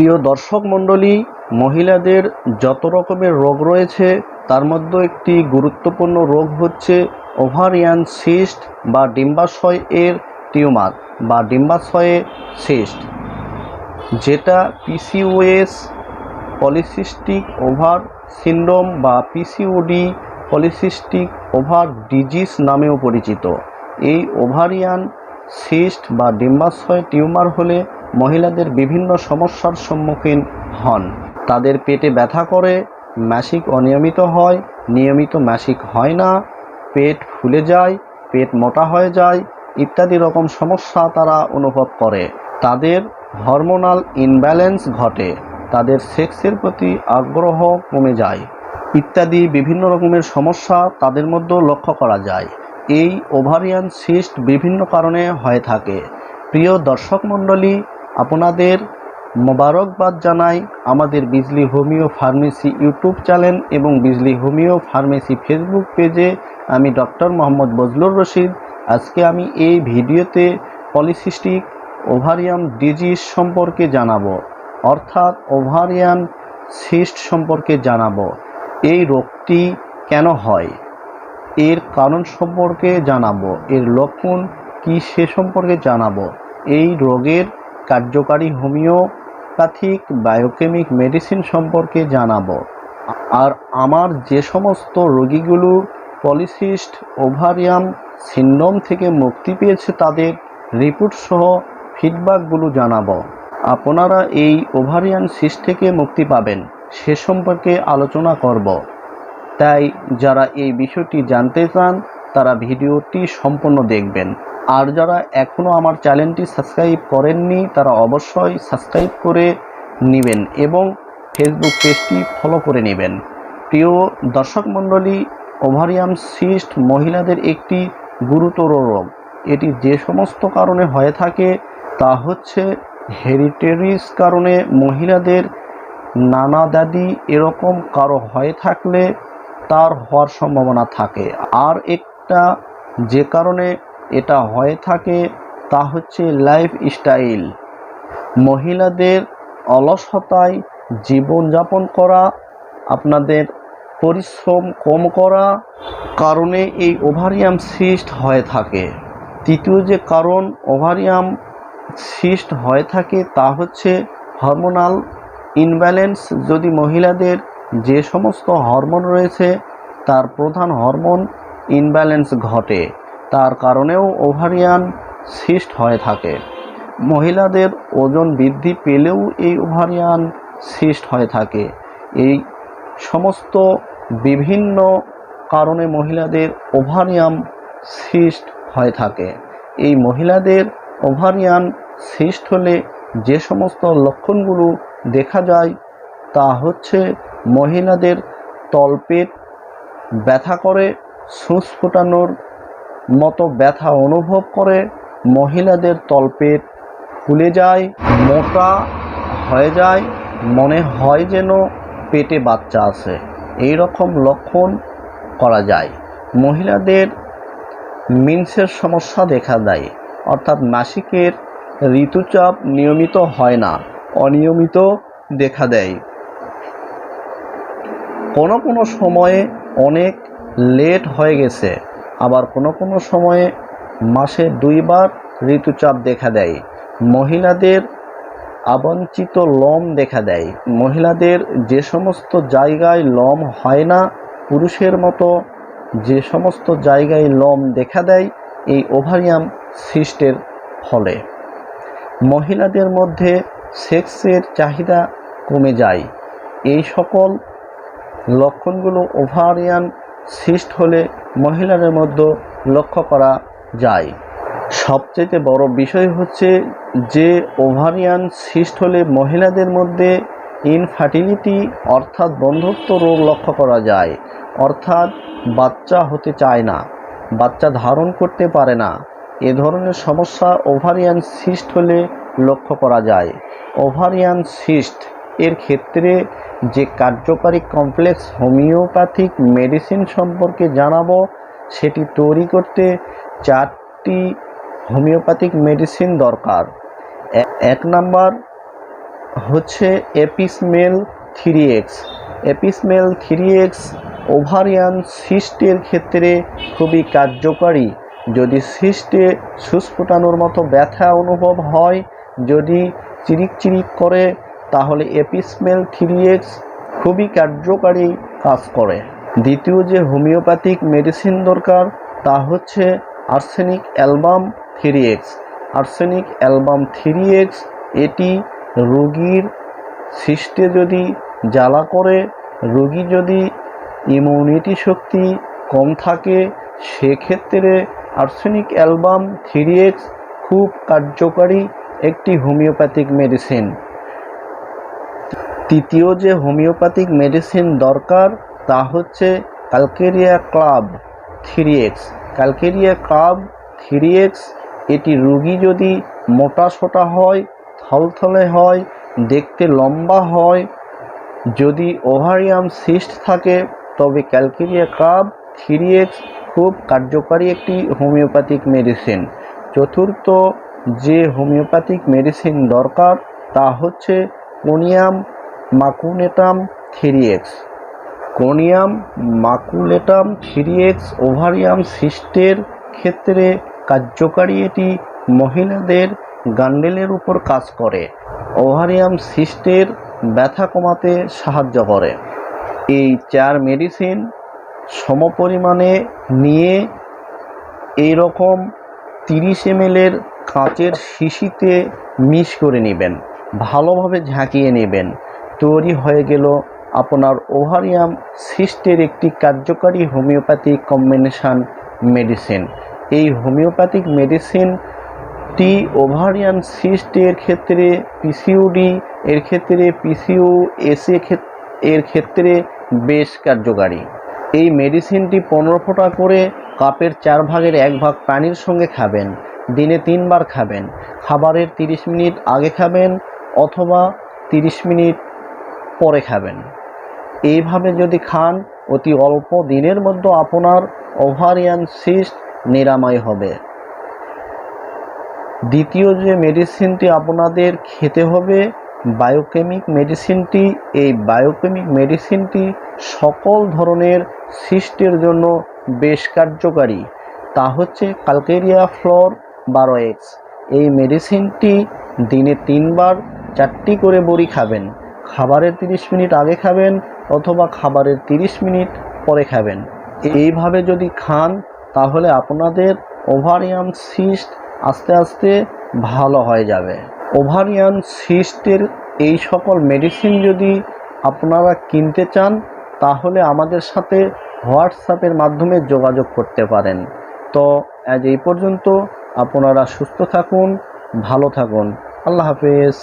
প্রিয় দর্শক মণ্ডলী, মহিলাদের যত রকমের রোগ রয়েছে তার মধ্যে একটি গুরুত্বপূর্ণ রোগ হচ্ছে ওভারিয়ান সিস্ট বা ডিম্বাশয় এর টিউমার বা ডিম্বাশয়ে সিস্ট, যেটা পিসিওএস পলিসিস্টিক ওভার সিন্ড্রোম বা পিসিওডি পলিসিস্টিক ওভার ডিজিজ নামেও পরিচিত। এই ওভারিয়ান সিস্ট বা ডিম্বাশয় টিউমার হলে মহিলাদের বিভিন্ন সমস্যার সম্মুখীন হন। তাদের পেটে ব্যথা করে, মাসিক অনিয়মিত হয়, নিয়মিত মাসিক হয় না, পেট ফুলে যায়, পেট মোটা হয়ে যায় ইত্যাদি রকম সমস্যা তারা অনুভব করে। তাদের হরমোনাল ইনব্যালেন্স ঘটে, তাদের সেক্সের প্রতি আগ্রহ কমে যায় ইত্যাদি বিভিন্ন রকমের সমস্যা তাদের মধ্যেও লক্ষ্য করা যায়। এই ওভারিয়ান সিস্ট বিভিন্ন কারণে হয়ে থাকে। প্রিয় দর্শক মণ্ডলী, আপনাদের মোবারকবাদ জানাই আমাদের বিজলি হোমিও ফার্মেসি ইউটিউব চ্যানেল এবং বিজলি হোমিও ফার্মেসি ফেসবুক পেজে। আমি ডক্টর মোহাম্মদ বজলুর রশিদ। আজকে আমি এই ভিডিওতে পলিসিস্টিক ওভারিয়ান ডিজিজ সম্পর্কে জানাবো, অর্থাৎ ওভারিয়ান সিস্ট সম্পর্কে জানাবো। এই রোগটি কেন হয়, এর কারণ সম্পর্কে জানাবো, এর লক্ষণ কি সে সম্পর্কে জানাবো, এই রোগের কার্যকারী হোমিওপ্যাথিক বায়োকেমিক মেডিসিন সম্পর্কে জানাবো। আর আমার যে সমস্ত রোগীগুলো পলিসিস্ট ওভারিয়ান সিন্ড্রোম থেকে মুক্তি পেয়েছে তাদের রিপোর্ট সহ ফিডব্যাকগুলো জানাবো। আপনারা এই ওভারিয়ান সিস্ট থেকে মুক্তি পাবেন সে সম্পর্কে আলোচনা করব। তাই যারা এই বিষয়টি জানতে চান তারা ভিডিওটি সম্পূর্ণ দেখবেন। আর যারা এখনও আমার চ্যানেলটি সাবস্ক্রাইব করেননি তারা অবশ্যই সাবস্ক্রাইব করে নেবেন এবং ফেসবুক পেজটি ফলো করে নেবেন। প্রিয় দর্শক মণ্ডলী, ওভারিয়ান সিস্ট মহিলাদের একটি গুরুতর রোগ। এটি যে সমস্ত কারণে হয়ে থাকে তা হচ্ছে হেরিটেরিস কারণে, মহিলাদের নানা দাদি এরকম কারো হয়ে থাকলে তার হওয়ার সম্ভাবনা থাকে। আর একটা যে কারণে এটা হয়ে থাকে তা হচ্ছে লাইফস্টাইল। মহিলাদের অলসতায় জীবনযাপন করা, আপনাদের পরিশ্রম কম করা কারণে এই ওভারিয়ান সিস্ট হয়ে থাকে। তৃতীয় যে কারণ ওভারিয়ান সিস্ট হয়ে থাকে তা হচ্ছে হরমোনাল ইনব্যালেন্স। যদি মহিলাদের যে সমস্ত হরমোন রয়েছে তার প্রধান হরমোন ইনব্যালেন্স ঘটে, তার কারণেও ওভারিয়ান সিস্ট হয়ে থাকে। মহিলাদের ওজন বৃদ্ধি পেলেও এই ওভারিয়ান সিস্ট হয়ে থাকে। এই সমস্ত বিভিন্ন কারণে মহিলাদের ওভারিয়ান সিস্ট হয়ে থাকে। এই মহিলাদের ওভারিয়ান সিস্ট হলে যে সমস্ত লক্ষণগুলো দেখা যায় তা হচ্ছে মহিলাদের তলপেট ব্যথা করে, সূচ ফোটানোর মতো ব্যথা অনুভব করে, মহিলাদের তলপেট ফুলে যায়, মোটা হয়ে যায়, মনে হয় যেন পেটে বাচ্চা আছে, এই রকম লক্ষণ করা যায়। মহিলাদের মেন্সের সমস্যা দেখা দেয়, অর্থাৎ মাসিকের ঋতুচাপ নিয়মিত হয় না, অনিয়মিত দেখা দেয়। কোনো কোনো সময়ে অনেক লেট হয়ে গেছে, আবার কোনো কোনো সময়ে মাসে 2 বার ঋতুচাপ দেখা দেয়। মহিলাদের আবঞ্চিত লোম দেখা দেয়। মহিলাদের যে সমস্ত জায়গায় লোম হয় না, পুরুষের মতো যে সমস্ত জায়গায় লোম দেখা দেয় এই ওভারিয়ান সিস্টের ফলে। মহিলাদের মধ্যে সেক্সের চাহিদা কমে যায়। এই সকল লক্ষণগুলো ওভারিয়ান সিস্ট হলে মহিলাদের মধ্যে লক্ষ্য করা যায়। সবচেয়ে বড় বিষয় হচ্ছে যে ওভারিয়ান সিস্ট হলে মহিলাদের মধ্যে ইনফার্টিলিটি অর্থাৎ বন্ধ্যত্ব রোগ লক্ষ্য করা যায়, অর্থাৎ বাচ্চা হতে চায় না, বাচ্চা ধারণ করতে পারে না। এ ধরনের সমস্যা ওভারিয়ান সিস্ট হলে লক্ষ্য করা যায়। ওভারিয়ান সিস্ট এর ক্ষেত্রে যে কার্যকারী কমপ্লেক্স হোমিওপ্যাথিক মেডিসিন সম্পর্কে জানাবো, সেটি তৈরি করতে 4টি হোমিওপ্যাথিক মেডিসিন দরকার। 1 নাম্বার হচ্ছে এপিসমেল 3x। এপিসমেল 3x ওভারিয়ান সিস্টের ক্ষেত্রে খুবই কার্যকারী। যদি সিস্টে সুস্ফুটানোর মতো ব্যথা অনুভব হয়, যদি চিরিক চিরিক করে, তাহলে এপিসমেল 3x খুবই কার্যকারী কাজ করে। দ্বিতীয় যে হোমিওপ্যাথিক মেডিসিন দরকার তা হচ্ছে arsenic album 3x। Arsenic album 3x এটি রোগীর সিস্টে যদি জ্বালা করে, রোগী যদি ইমিউনিটি শক্তি কম থাকে, সেক্ষেত্রে আর্সেনিক অ্যালবাম 3x খুব কার্যকারী একটি হোমিওপ্যাথিক মেডিসিন। তৃতীয় যে হোমিওপ্যাথিক মেডিসিন দরকার তা হচ্ছে calcarea club 3x। Calcarea club 3x এটি রোগী যদি মোটাসোটা হয়, থলথলে হয়, দেখতে লম্বা হয়, যদি ওভারিয়ান সিস্ট থাকে, তবে ক্যালকেরিয়া ক্লাব 3x খুব কার্যকারী একটি হোমিওপ্যাথিক মেডিসিন। চতুর্থ যে হোমিওপ্যাথিক মেডিসিন দরকার তা হচ্ছে conium maculatum 3x। Conium maculatum 3x ovarian সিস্টের ক্ষেত্রে কার্যকারী। এটি মহিলাদের গান্ডেলের উপর কাজ করে, ওভারিয়ান সিস্টের ব্যথা কমাতে সাহায্য করে। এই 4 মেডিসিন সমপরিমাণে নিয়ে এই রকম 30 ml কাঁচের শিশিতে মিক্স করে নেবেন, ভালোভাবে ঝাঁকিয়ে নেবেন। তৈরি হয়ে গেল আপনার ওভারিয়ান সিস্টের একটি কার্যকারী হোমিওপ্যাথিক কম্বিনেশন মেডিসিন। এই হোমিওপ্যাথিক মেডিসিনটি ওভারিয়ান সিস্টের ক্ষেত্রে, পিসিওডি এর ক্ষেত্রে, পিসিওএস এর ক্ষেত্রে বেশ কার্যকারী। এই মেডিসিনটি 15 ফোঁটা করে কাপের 4 ভাগের 1 ভাগ পানির সঙ্গে খাবেন। দিনে 3 বার খাবেন। খাবারের 30 মিনিট আগে খাবেন অথবা 30 মিনিট পরে খাবেন। এইভাবে যদি খান, অতি অল্প দিনের মধ্যে আপনার ওভারিয়ান সিস্ট নিরাময় হবে। দ্বিতীয় যে মেডিসিনটি আপনাদের খেতে হবে বায়োকেমিক মেডিসিনটি। এই বায়োকেমিক মেডিসিনটি সকল ধরনের সিস্টের জন্য বেশ কার্যকারী। তা হচ্ছে ক্যালকেরিয়া ফ্লোর 12x। এই মেডিসিনটি দিনে 3 বার 4টি করে বড়ি খাবেন। খাবারের 30 মিনিট আগে খাবেন অথবা খাবারের 30 মিনিট পরে খাবেন। এইভাবে যদি খান, তাহলে আপনাদের ওভারিয়ান সিস্ট আস্তে আস্তে ভালো হয়ে যাবে। ওভারিয়ান সিস্টের এই সকল মেডিসিন যদি আপনারা কিনতে চান, তাহলে আমাদের সাথে হোয়াটসঅ্যাপের মাধ্যমে যোগাযোগ করতে পারেন। তো আজ এই পর্যন্ত। আপনারা সুস্থ থাকুন, ভালো থাকুন। আল্লাহ হাফেজ।